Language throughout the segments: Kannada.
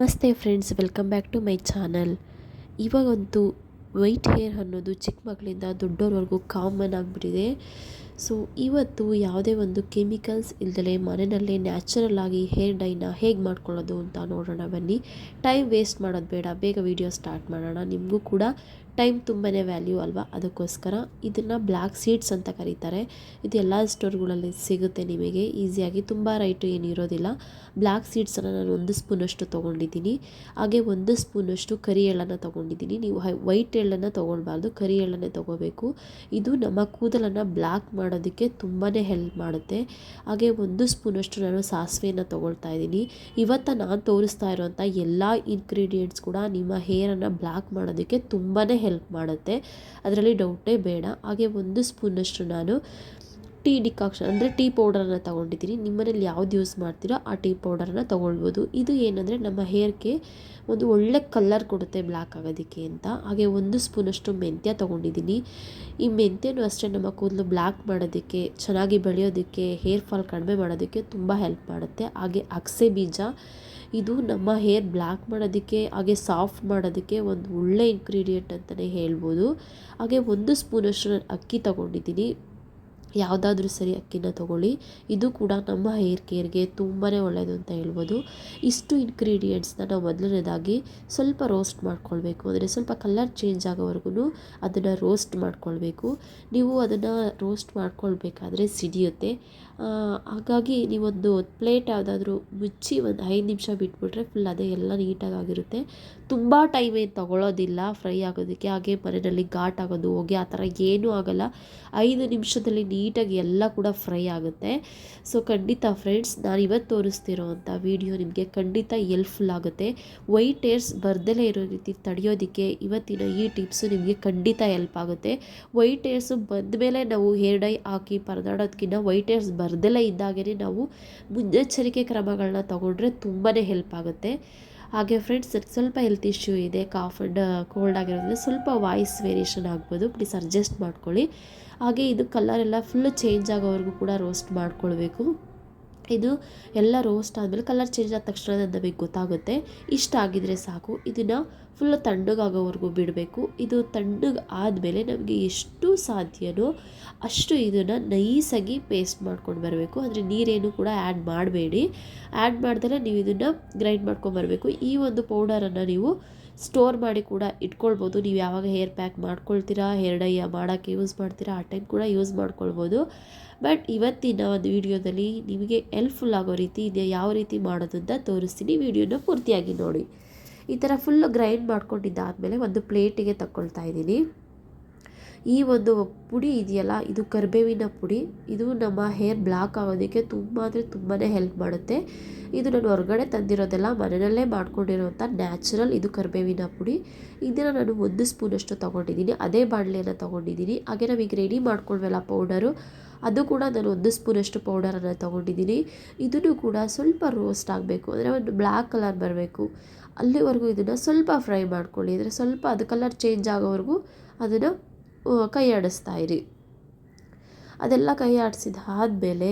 ನಮಸ್ತೆ friends, welcome back to my channel. ಇವಾಗಂತೂ ವೈಟ್ ಹೇರ್ ಅನ್ನೋದು ಚಿಕ್ಕ ಮಕ್ಕಳಿಂದ ದೊಡ್ಡೋರವರೆಗೂ ಕಾಮನ್ ಆಗಿಬಿಟ್ಟಿದೆ. ಸೊ ಇವತ್ತು ಯಾವುದೇ ಒಂದು ಕೆಮಿಕಲ್ಸ್ ಇಲ್ದಲೆ ಮನೆಯಲ್ಲೇ ನ್ಯಾಚುರಲ್ ಆಗಿ ಹೇರ್ ಡೈನ ಹೇಗೆ ಮಾಡ್ಕೊಳ್ಳೋದು ಅಂತ ನೋಡೋಣ ಬನ್ನಿ. ಟೈಮ್ ವೇಸ್ಟ್ ಮಾಡೋದು ಬೇಡ, ಬೇಗ ವಿಡಿಯೋ ಸ್ಟಾರ್ಟ್ ಮಾಡೋಣ. ನಿಮಗೂ ಕೂಡ ಟೈಮ್ ತುಂಬಾ ವ್ಯಾಲ್ಯೂ ಅಲ್ವಾ, ಅದಕ್ಕೋಸ್ಕರ ಇದನ್ನು ಬ್ಲ್ಯಾಕ್ ಸೀಡ್ಸ್ ಅಂತ ಕರೀತಾರೆ. ಇದು ಎಲ್ಲ ಸ್ಟೋರ್ಗಳಲ್ಲಿ ಸಿಗುತ್ತೆ ನಿಮಗೆ ಈಸಿಯಾಗಿ, ತುಂಬ ರೈಟು ಏನು ಇರೋದಿಲ್ಲ. ಬ್ಲ್ಯಾಕ್ ಸೀಡ್ಸನ್ನು ನಾನು 1 ಸ್ಪೂನಷ್ಟು ತೊಗೊಂಡಿದ್ದೀನಿ. ಹಾಗೆ 1 ಸ್ಪೂನಷ್ಟು ಕರಿ ಎಳ್ಳನ್ನು ತೊಗೊಂಡಿದ್ದೀನಿ. ನೀವು ವೈಟ್ ಎಳ್ಳನ್ನು ತೊಗೊಳ್ಬಾರ್ದು, ಕರಿ ಎಳ್ಳನ್ನೇ ತೊಗೋಬೇಕು. ಇದು ನಮ್ಮ ಕೂದಲನ್ನು ಬ್ಲ್ಯಾಕ್ ಮಾಡೋದಕ್ಕೆ ತುಂಬಾ ಹೆಲ್ಪ್ ಮಾಡುತ್ತೆ. ಹಾಗೆ 1 ಸ್ಪೂನಷ್ಟು ನಾನು ಸಾಸಿವೆಯನ್ನು ತೊಗೊಳ್ತಾ ಇದ್ದೀನಿ. ಇವತ್ತು ನಾನು ತೋರಿಸ್ತಾ ಇರೋವಂಥ ಎಲ್ಲ ಇಂಗ್ರೀಡಿಯೆಂಟ್ಸ್ ಕೂಡ ನಿಮ್ಮ ಹೇರನ್ನು ಬ್ಲ್ಯಾಕ್ ಮಾಡೋದಕ್ಕೆ ತುಂಬಾ ಹೆಲ್ಪ್ ಮಾಡುತ್ತೆ, ಅದರಲ್ಲಿ ಡೌಟೇ ಬೇಡ. ಹಾಗೆ 1 ಸ್ಪೂನಷ್ಟು ನಾನು ಟೀ ಡಿಕಾಕ್ಷನ್ ಅಂದರೆ ಟೀ ಪೌಡರನ್ನು ತೊಗೊಂಡಿದ್ದೀನಿ. ನಿಮ್ಮನೇಲಿ ಯಾವ್ದು ಯೂಸ್ ಮಾಡ್ತೀರೋ ಆ ಟೀ ಪೌಡರನ್ನು ತೊಗೊಳ್ಬೋದು. ಇದು ಏನಂದರೆ ನಮ್ಮ ಹೇರ್ಗೆ ಒಂದು ಒಳ್ಳೆ ಕಲರ್ ಕೊಡುತ್ತೆ ಬ್ಲ್ಯಾಕ್ ಆಗೋದಕ್ಕೆ ಅಂತ. ಹಾಗೆ 1 ಸ್ಪೂನಷ್ಟು ಮೆಂತ್ಯ ತೊಗೊಂಡಿದ್ದೀನಿ. ಈ ಮೆಂತ್ಯನೂ ಅಷ್ಟೇ ನಮ್ಮ ಕೂದಲು ಬ್ಲ್ಯಾಕ್ ಮಾಡೋದಕ್ಕೆ, ಚೆನ್ನಾಗಿ ಬೆಳೆಯೋದಕ್ಕೆ, ಹೇರ್ ಫಾಲ್ ಕಡಿಮೆ ಮಾಡೋದಕ್ಕೆ ತುಂಬ ಹೆಲ್ಪ್ ಮಾಡುತ್ತೆ. ಹಾಗೆ ಅಗಸೆ ಬೀಜ, ಇದು ನಮ್ಮ ಹೇರ್ ಬ್ಲ್ಯಾಕ್ ಮಾಡೋದಕ್ಕೆ ಹಾಗೆ ಸಾಫ್ಟ್ ಮಾಡೋದಕ್ಕೆ ಒಂದು ಒಳ್ಳೆ ಇಂಗ್ರೀಡಿಯೆಂಟ್ ಅಂತಲೇ ಹೇಳ್ಬೋದು. ಹಾಗೆ 1 ಸ್ಪೂನಷ್ಟು ನಾನು ಅಕ್ಕಿ ತೊಗೊಂಡಿದ್ದೀನಿ. ಯಾವುದಾದ್ರೂ ಸರಿ ಅಕ್ಕಿನ ತೊಗೊಳ್ಳಿ, ಇದು ಕೂಡ ನಮ್ಮ ಹೇರ್ ಕೇರ್ಗೆ ತುಂಬಾ ಒಳ್ಳೆಯದು ಅಂತ ಹೇಳ್ಬೋದು. ಇಷ್ಟು ಇಂಗ್ರೀಡಿಯೆಂಟ್ಸ್ನ ನಾವು ಮೊದಲನೇದಾಗಿ ಸ್ವಲ್ಪ ರೋಸ್ಟ್ ಮಾಡ್ಕೊಳ್ಬೇಕು. ಅಂದರೆ ಸ್ವಲ್ಪ ಕಲರ್ ಚೇಂಜ್ ಆಗೋವರೆಗೂ ಅದನ್ನು ರೋಸ್ಟ್ ಮಾಡ್ಕೊಳ್ಬೇಕು. ನೀವು ಅದನ್ನು ರೋಸ್ಟ್ ಮಾಡ್ಕೊಳ್ಬೇಕಾದ್ರೆ ಸಿಡಿಯುತ್ತೆ. ಹಾಗಾಗಿ ನೀವೊಂದು ಪ್ಲೇಟ್ ಯಾವುದಾದ್ರೂ ಮುಚ್ಚಿ ಒಂದು 5 ನಿಮಿಷ ಬಿಟ್ಬಿಟ್ರೆ ಫುಲ್ ಅದೇ ಎಲ್ಲ ನೀಟಾಗಿರುತ್ತೆ. ತುಂಬ ಟೈಮ್ ಏನು ತೊಗೊಳ್ಳೋದಿಲ್ಲ ಫ್ರೈ ಆಗೋದಕ್ಕೆ. ಹಾಗೆ ಮನೆಯಲ್ಲಿ ಘಾಟ್ ಆಗೋದು, ಹೊಗೆ ಆ ಥರ ಏನೂ ಆಗೋಲ್ಲ. 5 ನಿಮಿಷದಲ್ಲಿ ನೀಟಾಗಿ ಎಲ್ಲ ಕೂಡ ಫ್ರೈ ಆಗುತ್ತೆ. ಸೊ ಖಂಡಿತ ಫ್ರೆಂಡ್ಸ್, ನಾನು ಇವತ್ತು ತೋರಿಸ್ತಿರೋವಂಥ ವಿಡಿಯೋ ನಿಮಗೆ ಖಂಡಿತ ಹೆಲ್ಪ್ಫುಲ್ ಆಗುತ್ತೆ. ವೈಟ್ ಹೇರ್ಸ್ ಬರ್ದಲೇ ಇರೋ ರೀತಿ ತಡೆಯೋದಕ್ಕೆ ಇವತ್ತಿನ ಈ ಟಿಪ್ಸು ನಿಮಗೆ ಖಂಡಿತ ಹೆಲ್ಪ್ ಆಗುತ್ತೆ. ವೈಟ್ ಹೇರ್ಸು ಬಂದ ಮೇಲೆ ನಾವು ಹೇರ್ ಡೈ ಹಾಕಿ ಪರದಾಡೋದಕ್ಕಿಂತ ವೈಟ್ ಹೇರ್ಸ್ ಬರ್ದಲೇ ಇದ್ದಾಗೇ ನಾವು ಮುನ್ನೆಚ್ಚರಿಕೆ ಕ್ರಮಗಳನ್ನ ತಗೊಂಡ್ರೆ ತುಂಬಾ ಹೆಲ್ಪ್ ಆಗುತ್ತೆ. ಹಾಗೆ ಫ್ರೆಂಡ್ಸ್, ಸ್ವಲ್ಪ ಹೆಲ್ತ್ ಇಶ್ಯೂ ಇದೆ, ಕಾಫ್ ಆ್ಯಂಡ್ ಕೋಲ್ಡ್ ಆಗಿರೋದ್ರಿಂದ ಸ್ವಲ್ಪ ವಾಯ್ಸ್ ವೇರಿಯೇಷನ್ ಆಗ್ಬೋದು, ಪ್ಲೀಸ್ ಅಡ್ಜಸ್ಟ್ ಮಾಡ್ಕೊಳ್ಳಿ. ಹಾಗೆ ಇದು ಕಲರೆಲ್ಲ ಫುಲ್ಲು ಚೇಂಜ್ ಆಗೋವರೆಗೂ ಕೂಡ ರೋಸ್ಟ್ ಮಾಡ್ಕೊಳ್ಬೇಕು. ಇದು ಎಲ್ಲ ರೋಸ್ಟ್ ಆದಮೇಲೆ ಕಲರ್ ಚೇಂಜ್ ಆದ ತಕ್ಷಣ ನಮಗೆ ಗೊತ್ತಾಗುತ್ತೆ. ಇಷ್ಟ ಆಗಿದ್ರೆ ಸಾಕು. ಇದನ್ನು ಫುಲ್ಲು ತಣ್ಣಗಾಗೋವರೆಗೂ ಬಿಡಬೇಕು. ಇದು ತಣ್ಣಗೆ ಆದಮೇಲೆ ನಮಗೆ ಎಷ್ಟು ಸಾಧ್ಯವೋ ಅಷ್ಟು ಇದನ್ನು ನೈಸಾಗಿ ಪೇಸ್ಟ್ ಮಾಡ್ಕೊಂಡು ಬರಬೇಕು. ಅಂದರೆ ನೀರೇನು ಕೂಡ ಆ್ಯಡ್ ಮಾಡಬೇಡಿ. ಆ್ಯಡ್ ಮಾಡ್ದಲೇ ನೀವು ಇದನ್ನು ಗ್ರೈಂಡ್ ಮಾಡ್ಕೊಂಬರಬೇಕು. ಈ ಒಂದು ಪೌಡರನ್ನು ನೀವು ಸ್ಟೋರ್ ಮಾಡಿ ಕೂಡ ಇಟ್ಕೊಳ್ಬೋದು. ನೀವು ಯಾವಾಗ ಹೇರ್ ಪ್ಯಾಕ್ ಮಾಡ್ಕೊಳ್ತೀರಾ, ಹೇರ್ ಡೈ ಮಾಡೋಕ್ಕೆ ಯೂಸ್ ಮಾಡ್ತೀರಾ, ಆ ಟೈಮ್ ಕೂಡ ಯೂಸ್ ಮಾಡ್ಕೊಳ್ಬೋದು. ಬಟ್ ಇವತ್ತಿನ ಒಂದು ವಿಡಿಯೋದಲ್ಲಿ ನಿಮಗೆ ಹೆಲ್ಪ್ಫುಲ್ ಆಗೋ ರೀತಿ ಇದೆ, ಯಾವ ರೀತಿ ಮಾಡೋದು ಅಂತ ತೋರಿಸ್ತೀನಿ. ವಿಡಿಯೋನ ಪೂರ್ತಿಯಾಗಿ ನೋಡಿ. ಈ ಥರ ಫುಲ್ಲು ಗ್ರೈಂಡ್ ಮಾಡ್ಕೊಂಡಿದ್ದಾದಮೇಲೆ ಒಂದು ಪ್ಲೇಟಿಗೆ ತಗೊಳ್ತಾ ಇದ್ದೀನಿ. ಈ ಒಂದು ಪುಡಿ ಇದೆಯಲ್ಲ, ಇದು ಕರಿಬೇವಿನ ಪುಡಿ. ಇದು ನಮ್ಮ ಹೇರ್ ಬ್ಲ್ಯಾಕ್ ಆಗೋದಕ್ಕೆ ತುಂಬ ಅಂದರೆ ತುಂಬಾ ಹೆಲ್ಪ್ ಮಾಡುತ್ತೆ. ಇದು ನಾನು ಹೊರಗಡೆ ತಂದಿರೋದೆಲ್ಲ ಮನೆಯಲ್ಲೇ ಮಾಡ್ಕೊಂಡಿರೋಂಥ ನ್ಯಾಚುರಲ್ ಇದು ಕರಿಬೇವಿನ ಪುಡಿ. ಇದನ್ನು ನಾನು 1 ಸ್ಪೂನಷ್ಟು ತೊಗೊಂಡಿದ್ದೀನಿ. ಅದೇ ಬಾಣಲೆಯನ್ನು ತೊಗೊಂಡಿದ್ದೀನಿ. ಹಾಗೆ ನಾವೀಗ ರೆಡಿ ಮಾಡ್ಕೊಳ್ವಲ್ಲ ಪೌಡರು, ಅದು ಕೂಡ ನಾನು 1 ಸ್ಪೂನಷ್ಟು ಪೌಡರನ್ನು ತೊಗೊಂಡಿದ್ದೀನಿ. ಇದನ್ನು ಕೂಡ ಸ್ವಲ್ಪ ರೋಸ್ಟ್ ಆಗಬೇಕು, ಅಂದರೆ ಒಂದು ಬ್ಲ್ಯಾಕ್ ಕಲರ್ ಬರಬೇಕು. ಅಲ್ಲಿವರೆಗೂ ಇದನ್ನು ಸ್ವಲ್ಪ ಫ್ರೈ ಮಾಡ್ಕೊಳ್ಳಿ. ಅಂದರೆ ಸ್ವಲ್ಪ ಅದು ಕಲರ್ ಚೇಂಜ್ ಆಗೋವರೆಗೂ ಅದನ್ನು ಕೈ ಆಡಿಸ್ತಾ ಇರಿ. ಅದೆಲ್ಲ ಕೈ ಆಡಿಸಿದಾದ್ಮೇಲೆ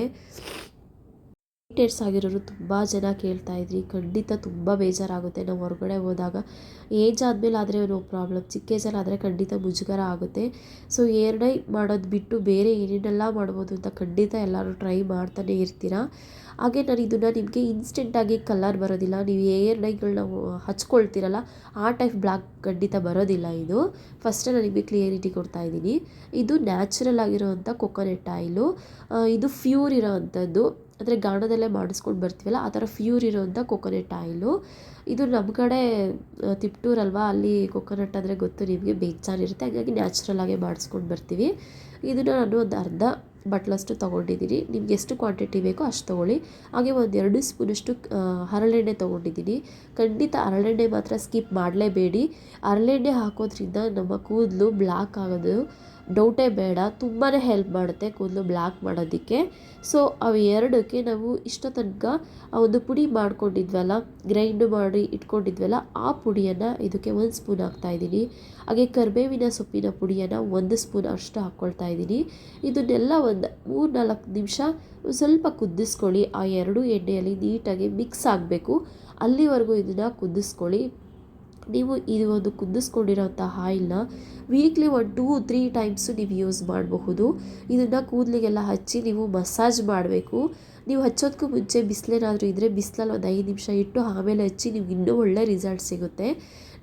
ವೈಟ್ ಹೇರ್ಸ್ ಆಗಿರೋರು ತುಂಬ ಜನ ಕೇಳ್ತಾಯಿದ್ರಿ. ಖಂಡಿತ ತುಂಬ ಬೇಜಾರಾಗುತ್ತೆ ನಾವು ಹೊರಗಡೆ ಹೋದಾಗ. ಏಜ್ ಆದಮೇಲೆ ಆದರೆ ನೋ ಪ್ರಾಬ್ಲಮ್, ಚಿಕ್ಕ ಏಜಲ್ಲಿ ಆದರೆ ಖಂಡಿತ ಮುಜುಗರ ಆಗುತ್ತೆ. ಸೊ ಹೇರ್ ಡೈ ಮಾಡೋದು ಬಿಟ್ಟು ಬೇರೆ ಏನೇನೆಲ್ಲ ಮಾಡ್ಬೋದು ಅಂತ ಖಂಡಿತ ಎಲ್ಲರೂ ಟ್ರೈ ಮಾಡ್ತಾನೆ ಇರ್ತೀರ. ಹಾಗೆ ನಾನು ಇದನ್ನು ನಿಮಗೆ ಇನ್ಸ್ಟೆಂಟಾಗಿ ಕಲರ್ ಬರೋದಿಲ್ಲ. ನೀವು ಹೇರ್ ಡೈಗಳನ್ನ ಹಚ್ಕೊಳ್ತೀರಲ್ಲ ಆ ಟೈಪ್ ಬ್ಲ್ಯಾಕ್ ಖಂಡಿತ ಬರೋದಿಲ್ಲ. ಇದು ಫಸ್ಟೇ ನಾನು ನಿಮಗೆ ಕ್ಲಿಯರಿಟಿ ಕೊಡ್ತಾಯಿದ್ದೀನಿ. ಇದು ನ್ಯಾಚುರಲ್ ಆಗಿರೋವಂಥ ಕೊಕೊನೆಟ್ ಆಯಿಲು. ಇದು ಪ್ಯೂರ್ ಇರೋ ಅಂಥದ್ದು, ಅಂದರೆ ಗಾಣದಲ್ಲೇ ಮಾಡಿಸ್ಕೊಂಡು ಬರ್ತೀವಲ್ಲ ಆ ಥರ ಪ್ಯೂರ್ ಇರೋವಂಥ ಕೊಕೊನೆಟ್ ಆಯಿಲು. ಇದು ನಮ್ಮ ಕಡೆ ತಿಪ್ಟೂರಲ್ವಾ, ಅಲ್ಲಿ ಕೊಕೊನಟ್ ಅಂದರೆ ಗೊತ್ತು ನಿಮಗೆ, ಬೇಜಾನಿರುತ್ತೆ. ಹಾಗಾಗಿ ನ್ಯಾಚುರಲ್ ಆಗೇ ಮಾಡಿಸ್ಕೊಂಡು ಬರ್ತೀವಿ. ಇದನ್ನು ನಾನು ಒಂದು ಅರ್ಧ ಬಟ್ಲಷ್ಟು ತೊಗೊಂಡಿದ್ದೀನಿ. ನಿಮ್ಗೆ ಎಷ್ಟು ಕ್ವಾಂಟಿಟಿ ಬೇಕೋ ಅಷ್ಟು ತೊಗೊಳ್ಳಿ. ಹಾಗೆ ಒಂದು 2 ಸ್ಪೂನಷ್ಟು ಹರಳೆಣ್ಣೆ ತೊಗೊಂಡಿದ್ದೀನಿ. ಖಂಡಿತ ಹರಳೆಣ್ಣೆ ಮಾತ್ರ ಸ್ಕಿಪ್ ಮಾಡಲೇಬೇಡಿ. ಹರಳೆಣ್ಣೆ ಹಾಕೋದ್ರಿಂದ ನಮ್ಮ ಕೂದಲು ಬ್ಲ್ಯಾಕ್ ಆಗೋದು ಡೌಟೇ ಬೇಡ, ತುಂಬಾ ಹೆಲ್ಪ್ ಮಾಡುತ್ತೆ ಕೂದಲು ಬ್ಲ್ಯಾಕ್ ಮಾಡೋದಕ್ಕೆ. ಸೊ ಅವು ಎರಡಕ್ಕೆ ನಾವು ಇಷ್ಟೋ ತನಕ ಆ ಒಂದು ಪುಡಿ ಮಾಡ್ಕೊಂಡಿದ್ವಲ್ಲ, ಗ್ರೈಂಡ್ ಮಾಡಿ ಇಟ್ಕೊಂಡಿದ್ವಲ್ಲ, ಆ ಪುಡಿಯನ್ನು ಇದಕ್ಕೆ 1 ಸ್ಪೂನ್ ಹಾಕ್ತಾಯಿದ್ದೀನಿ. ಹಾಗೆ ಕರಿಬೇವಿನ ಸೊಪ್ಪಿನ ಪುಡಿಯನ್ನು 1 ಸ್ಪೂನ್ ಅಷ್ಟು ಹಾಕ್ಕೊಳ್ತಾ ಇದ್ದೀನಿ. ಇದನ್ನೆಲ್ಲ ಒಂದು 3-4 ನಿಮಿಷ ಸ್ವಲ್ಪ ಕುದಿಸ್ಕೊಳ್ಳಿ. ಆ 2 ಎಣ್ಣೆಯಲ್ಲಿ ನೀಟಾಗಿ ಮಿಕ್ಸ್ ಆಗಬೇಕು. ಅಲ್ಲಿವರೆಗೂ ಇದನ್ನು ಕುದಿಸ್ಕೊಳ್ಳಿ. ನೀವು ಇದು ಒಂದು ಕುದಿಸ್ಕೊಂಡಿರೋಂಥ ಆಯಿಲ್ನ ವೀಕ್ಲಿ 1-2-3 ಟೈಮ್ಸು ನೀವು ಯೂಸ್ ಮಾಡಬಹುದು. ಇದನ್ನು ಕೂದಲಿಗೆಲ್ಲ ಹಚ್ಚಿ ನೀವು ಮಸಾಜ್ ಮಾಡಬೇಕು. ನೀವು ಹಚ್ಚೋದಕ್ಕೂ ಮುಂಚೆ ಬಿಸಿಲೇನಾದರೂ ಇದ್ದರೆ ಬಿಸಿಲಲ್ಲಿ ಒಂದು 5 ನಿಮಿಷ ಇಟ್ಟು ಆಮೇಲೆ ಹಚ್ಚಿ ನಿಮ್ಗೆ ಇನ್ನೂ ಒಳ್ಳೆ ರಿಸಲ್ಟ್ ಸಿಗುತ್ತೆ.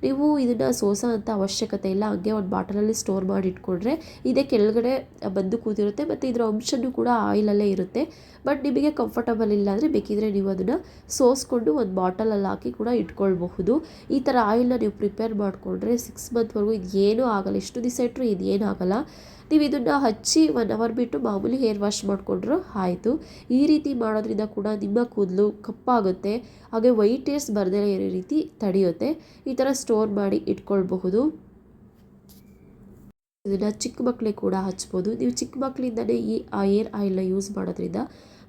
ನೀವು ಇದನ್ನು ಸೋಸೋ ಅಂಥ ಅವಶ್ಯಕತೆ ಇಲ್ಲ, ಹಂಗೆ ಒಂದು ಬಾಟಲಲ್ಲಿ ಸ್ಟೋರ್ ಮಾಡಿ ಇಟ್ಕೊಂಡ್ರೆ ಇದೇ ಕೆಳಗಡೆ ಬಂದು ಕೂತಿರುತ್ತೆ ಮತ್ತು ಇದರ ಅಂಶನೂ ಕೂಡ ಆಯಿಲಲ್ಲೇ ಇರುತ್ತೆ. ಬಟ್ ನಿಮಗೆ ಕಂಫರ್ಟಬಲ್ ಇಲ್ಲ ಅಂದರೆ ಬೇಕಿದ್ರೆ ನೀವು ಅದನ್ನು ಸೋಸ್ಕೊಂಡು ಒಂದು ಬಾಟಲಲ್ಲಿ ಹಾಕಿ ಕೂಡ ಇಟ್ಕೊಳ್ಬಹುದು. ಈ ಥರ ಆಯಿಲ್ನ ನೀವು ಪ್ರಿಪೇರ್ ಮಾಡಿಕೊಂಡ್ರೆ 6 ಮಂತ್ವರೆಗೂ ಇದು ಏನೂ ಆಗಲ್ಲ. ಎಷ್ಟು ದಿವಸ ಇಟ್ಟರು ಇದು ಏನೂ ಆಗಲ್ಲ. ನೀವು ಇದನ್ನು ಹಚ್ಚಿ 1 ಅವರ್ ಬಿಟ್ಟು ಮಾಮೂಲಿ ಹೇರ್ ವಾಶ್ ಮಾಡಿಕೊಂಡ್ರು ಆಯಿತು. ಈ ರೀತಿ ಮಾಡೋದ್ರಿಂದ ಕೂಡ ನಿಮ್ಮ ಕೂದಲು ಕಪ್ಪಾಗುತ್ತೆ, ಹಾಗೆ ವೈಟ್ ಹೇರ್ಸ್ ಬರದೇ ಇರೋ ರೀತಿ ತಡೆಯುತ್ತೆ. ಈ ಥರ ಸ್ಟೋರ್ ಮಾಡಿ ಇಟ್ಕೊಳ್ಬಹುದು. ಇದನ್ನು ಚಿಕ್ಕ ಮಕ್ಕಳಿಗೆ ಕೂಡ ಹಚ್ಬೋದು. ನೀವು ಚಿಕ್ಕ ಮಕ್ಕಳಿಂದನೇ ಈ ಹೇರ್ ಆಯಿಲ್ನ ಯೂಸ್ ಮಾಡೋದ್ರಿಂದ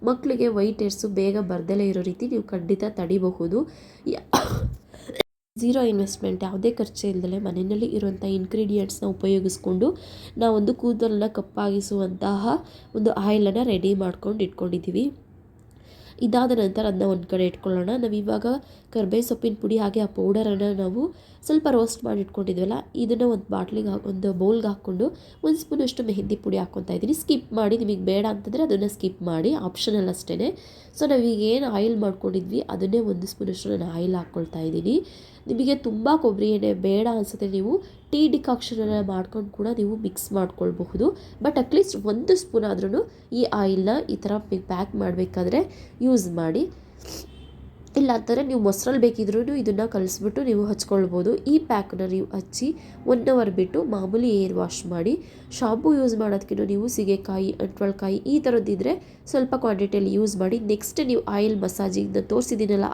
ಮಕ್ಕಳಿಗೆ ವೈಟ್ ಹೇರ್ಸು ಬೇಗ ಬರ್ದಲೇ ಇರೋ ರೀತಿ ನೀವು ಖಂಡಿತ ತಡಿಬಹುದು. 0 ಇನ್ವೆಸ್ಟ್ಮೆಂಟ್, ಯಾವುದೇ ಖರ್ಚು ಇಲ್ಲದೆ ಮನೆಯಲ್ಲಿ ಇರುವಂಥ ಇಂಗ್ರೀಡಿಯೆಂಟ್ಸ್ನ ಉಪಯೋಗಿಸ್ಕೊಂಡು ನಾವೊಂದು ಕೂದಲನ್ನು ಕಪ್ಪಾಗಿಸುವಂತಹ ಒಂದು ಆಯಿಲನ್ನು ರೆಡಿ ಮಾಡ್ಕೊಂಡು ಇಟ್ಕೊಂಡಿದ್ದೀವಿ. ಇದಾದ ನಂತರ ಅದನ್ನ ಒಂದು ಕಡೆ ಇಟ್ಕೊಳ್ಳೋಣ. ನಾವು ಇವಾಗ ಕರ್ಬೇವು ಸೊಪ್ಪಿನ ಪುಡಿ ಹಾಗೆ ಆ ಪೌಡರನ್ನು ನಾವು ಸ್ವಲ್ಪ ರೋಸ್ಟ್ ಮಾಡಿ ಇಟ್ಕೊಂಡಿದ್ವಲ್ಲ, ಇದನ್ನು ಒಂದು ಬಾಟ್ಲಿಗೆ ಒಂದು ಬೌಲ್ಗೆ ಹಾಕ್ಕೊಂಡು 1 ಸ್ಪೂನಷ್ಟು ಮೆಹಂದಿ ಪುಡಿ ಹಾಕ್ಕೊತಾ ಇದ್ದೀನಿ. ಸ್ಕಿಪ್ ಮಾಡಿ, ನಿಮಗೆ ಬೇಡ ಅಂತಂದರೆ ಅದನ್ನು ಸ್ಕಿಪ್ ಮಾಡಿ, ಆಪ್ಷನಲ್ ಅಷ್ಟೇ. ಸೊ ನಾವೀಗ ಏನು ಆಯಿಲ್ ಮಾಡ್ಕೊಂಡಿದ್ವಿ ಅದನ್ನೇ 1 ಸ್ಪೂನಷ್ಟು ನಾನು ಆಯಿಲ್ ಹಾಕ್ಕೊಳ್ತಾ ಇದ್ದೀನಿ. ನಿಮಗೆ ತುಂಬ ಕೊಬ್ಬರಿ ಎಣ್ಣೆ ಬೇಡ ಅನಿಸುತ್ತೆ ನೀವು ಟೀ ಡಿಕಾಕ್ಷನನ್ನು ಮಾಡ್ಕೊಂಡು ಕೂಡ ನೀವು ಮಿಕ್ಸ್ ಮಾಡ್ಕೊಳ್ಬಹುದು. ಬಟ್ ಅಟ್ಲೀಸ್ಟ್ 1 ಸ್ಪೂನ್ ಆದ್ರೂ ಈ ಆಯಿಲ್ನ ಈ ಥರ ಪ್ಯಾಕ್ ಮಾಡಬೇಕಾದ್ರೆ ಯೂಸ್ ಮಾಡಿ. ಇಲ್ಲ ಅಂತಂದರೆ ನೀವು ಮೊಸರಲ್ಲಿ ಬೇಕಿದ್ರೂ ಇದನ್ನು ಕಲಿಸ್ಬಿಟ್ಟು ನೀವು ಹಚ್ಕೊಳ್ಬೋದು. ಈ ಪ್ಯಾಕನ್ನ ನೀವು ಹಚ್ಚಿ 1 ಅವರ್ ಬಿಟ್ಟು ಮಾಮೂಲಿ ಏರ್ ವಾಶ್ ಮಾಡಿ. ಶಾಂಪು ಯೂಸ್ ಮಾಡೋದಕ್ಕಿಂತ ನೀವು ಸೀಗೆಕಾಯಿ, ಅಂಟ್ವಳ್ಕಾಯಿ ಈ ಥರದ್ದಿದ್ರೆ ಸ್ವಲ್ಪ ಕ್ವಾಂಟಿಟಿಯಲ್ಲಿ ಯೂಸ್ ಮಾಡಿ. ನೆಕ್ಸ್ಟ್ ನೀವು ಆಯಿಲ್ ಮಸಾಜಿಗೆ ನಾನು ತೋರಿಸಿದ್ದೀನಲ್ಲ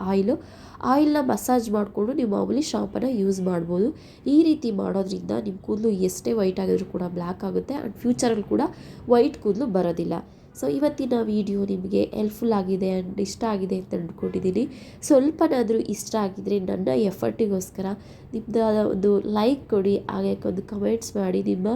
ಆಯಿಲ್ನ ಮಸಾಜ್ ಮಾಡಿಕೊಂಡು ನೀವು ಮಾಮೂಲಿ ಶಾಂಪನ್ನ ಯೂಸ್ ಮಾಡ್ಬೋದು. ಈ ರೀತಿ ಮಾಡೋದ್ರಿಂದ ನಿಮ್ಮ ಕೂದಲು ಎಷ್ಟೇ ವೈಟ್ ಆಗಿದ್ರೂ ಕೂಡ ಬ್ಲ್ಯಾಕ್ ಆಗುತ್ತೆ ಆ್ಯಂಡ್ ಫ್ಯೂಚರಲ್ಲಿ ಕೂಡ ವೈಟ್ ಕೂದಲು ಬರೋದಿಲ್ಲ. ಸೊ ಇವತ್ತಿನ ವಿಡಿಯೋ ನಿಮಗೆ ಹೆಲ್ಪ್ಫುಲ್ ಆಗಿದೆ ಆ್ಯಂಡ್ ಇಷ್ಟ ಆಗಿದೆ ಅಂತ ಅಂದ್ಕೊಂಡಿದ್ದೀನಿ. ಸ್ವಲ್ಪನಾದರೂ ಇಷ್ಟ ಆಗಿದರೆ ನನ್ನ ಎಫರ್ಟಿಗೋಸ್ಕರ ನಿಮ್ಮದಾದ ಒಂದು ಲೈಕ್ ಕೊಡಿ, ಹಾಗೆ ಒಂದು ಕಮೆಂಟ್ಸ್ ಮಾಡಿ, ನಿಮ್ಮ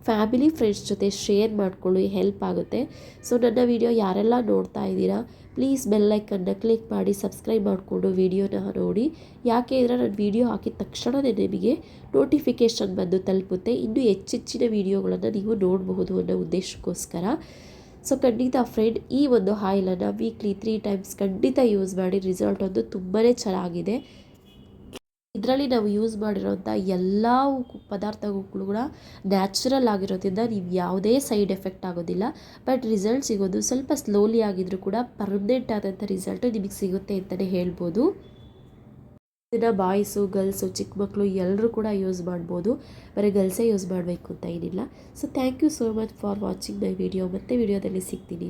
ಫ್ಯಾಮಿಲಿ ಫ್ರೆಂಡ್ಸ್ ಜೊತೆ ಶೇರ್ ಮಾಡಿಕೊಳ್ಳಿ, ಹೆಲ್ಪ್ ಆಗುತ್ತೆ. ಸೊ ನನ್ನ ವಿಡಿಯೋ ಯಾರೆಲ್ಲ ನೋಡ್ತಾ ಇದ್ದೀರಾ ಪ್ಲೀಸ್ ಬೆಲ್ಲೈಕನ್ನ ಕ್ಲಿಕ್ ಮಾಡಿ ಸಬ್ಸ್ಕ್ರೈಬ್ ಮಾಡಿಕೊಂಡು ವಿಡಿಯೋನ ನೋಡಿ. ಯಾಕೆ ಅಂದರೆ ನಾನು ವಿಡಿಯೋ ಹಾಕಿದ ತಕ್ಷಣವೇ ನಿಮಗೆ ನೋಟಿಫಿಕೇಷನ್ ಬಂದು ತಲುಪುತ್ತೆ. ಇನ್ನೂ ಹೆಚ್ಚೆಚ್ಚಿನ ವಿಡಿಯೋಗಳನ್ನು ನೀವು ನೋಡಬಹುದು ಅನ್ನೋ ಉದ್ದೇಶಕ್ಕೋಸ್ಕರ. ಸೊ ಖಂಡಿತ ಫ್ರೆಂಡ್, ಈ ಒಂದು ಆಯಿಲನ್ನು ವೀಕ್ಲಿ 3 ಟೈಮ್ಸ್ ಖಂಡಿತ ಯೂಸ್ ಮಾಡಿ. ರಿಸಲ್ಟ್ ಒಂದು ತುಂಬಾ ಚೆನ್ನಾಗಿದೆ. ಇದರಲ್ಲಿ ನಾವು ಯೂಸ್ ಮಾಡಿರೋಂಥ ಎಲ್ಲ ಪದಾರ್ಥಗಳು ಕೂಡ ನ್ಯಾಚುರಲ್ ಆಗಿರೋದ್ರಿಂದ ನೀವು ಯಾವುದೇ ಸೈಡ್ ಎಫೆಕ್ಟ್ ಆಗೋದಿಲ್ಲ. ಬಟ್ ರಿಸಲ್ಟ್ ಸಿಗೋದು ಸ್ವಲ್ಪ ಸ್ಲೋಲಿ ಆಗಿದ್ರೂ ಕೂಡ ಪರ್ಮನೆಂಟ್ ಆದಂಥ ರಿಸಲ್ಟು ನಿಮಗೆ ಸಿಗುತ್ತೆ ಅಂತಲೇ ಹೇಳ್ಬೋದು. ಇದನ್ನು ಬಾಯ್ಸು, ಗರ್ಲ್ಸು, ಚಿಕ್ಕ ಮಕ್ಕಳು ಎಲ್ಲರೂ ಕೂಡ ಯೂಸ್ ಮಾಡ್ಬೋದು. ಬರೀ ಗರ್ಲ್ಸೇ ಯೂಸ್ ಮಾಡಬೇಕು ಅಂತ ಏನಿಲ್ಲ. So thank you so much for watching my video. ಮತ್ತೆ ವಿಡಿಯೋದಲ್ಲಿ ಸಿಗ್ತೀನಿ.